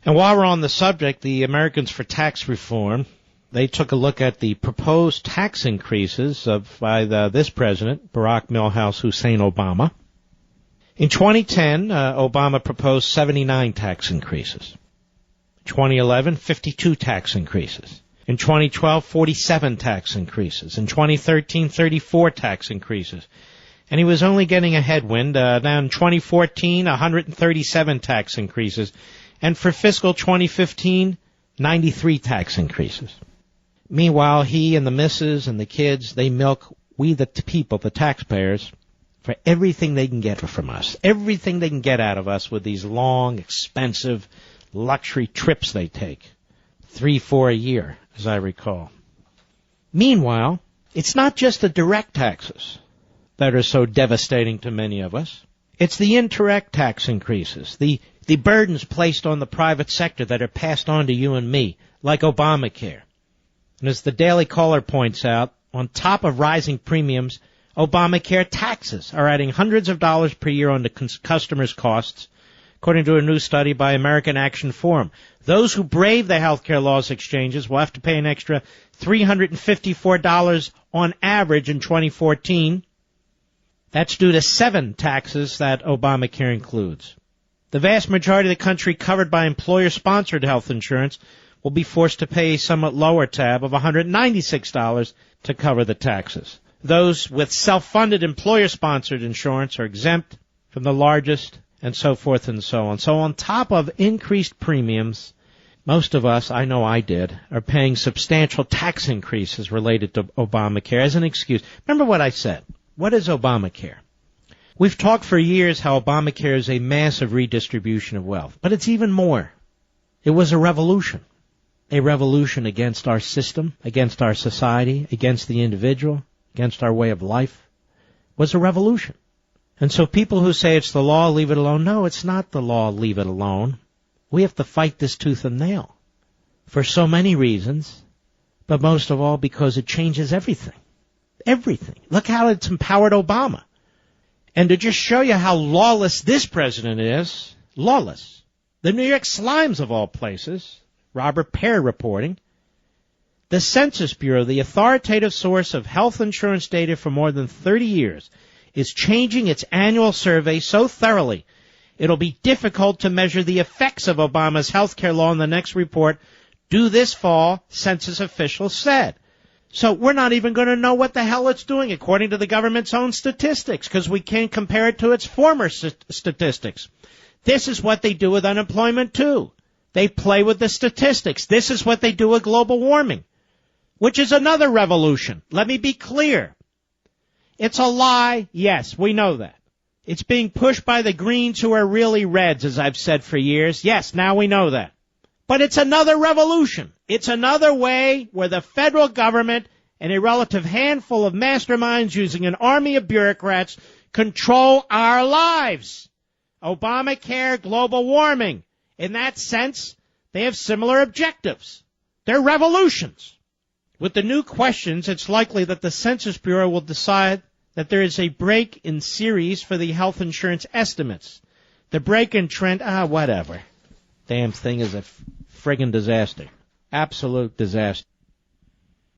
And while we're on the subject, the Americans for Tax Reform, they took a look at the proposed tax increases by this president, Barack Milhouse Hussein Obama. In 2010, Obama proposed 79 tax increases. 2011, 52 tax increases. In 2012, 47 tax increases. In 2013, 34 tax increases. And he was only getting a headwind. Now in 2014, 137 tax increases. And for fiscal 2015, 93 tax increases. Meanwhile, he and the missus and the kids, they milk we the people, the taxpayers, for everything they can get from us. Everything they can get out of us with these long, expensive luxury trips they take. 3-4 a year, as I recall. Meanwhile, it's not just the direct taxes that are so devastating to many of us. It's the indirect tax increases, the burdens placed on the private sector that are passed on to you and me, like Obamacare. And as the Daily Caller points out, on top of rising premiums, Obamacare taxes are adding hundreds of dollars per year on the customers' costs, according to a new study by American Action Forum. Those who brave the healthcare laws exchanges will have to pay an extra $354 on average in 2014. That's due to 7 taxes that Obamacare includes. The vast majority of the country covered by employer-sponsored health insurance will be forced to pay a somewhat lower tab of $196 to cover the taxes. Those with self-funded employer-sponsored insurance are exempt from the largest, and so forth and so on. So on top of increased premiums, most of us, I know I did, are paying substantial tax increases related to Obamacare as an excuse. Remember what I said. What is Obamacare? We've talked for years how Obamacare is a massive redistribution of wealth, but it's even more. It was a revolution against our system, against our society, against the individual, against our way of life. It was a revolution. And so people who say it's the law, leave it alone, no, it's not the law, leave it alone. We have to fight this tooth and nail for so many reasons, but most of all because it changes everything. Everything. Look how it's empowered Obama. And to just show you how lawless this president is, lawless, the New York Slimes of all places, Robert Pear reporting, the Census Bureau, the authoritative source of health insurance data for more than 30 years, is changing its annual survey so thoroughly it'll be difficult to measure the effects of Obama's health care law in the next report due this fall, census officials said. So we're not even going to know what the hell it's doing according to the government's own statistics because we can't compare it to its former statistics. This is what they do with unemployment too. They play with the statistics. This is what they do with global warming, which is another revolution. Let me be clear. It's a lie. Yes, we know that. It's being pushed by the Greens who are really Reds, as I've said for years. Yes, now we know that. But it's another revolution. It's another way where the federal government and a relative handful of masterminds using an army of bureaucrats control our lives. Obamacare, global warming. In that sense, they have similar objectives. They're revolutions. With the new questions, it's likely that the Census Bureau will decide that there is a break in series for the health insurance estimates. The break in trend, whatever. Damn thing is a friggin' disaster. Absolute disaster.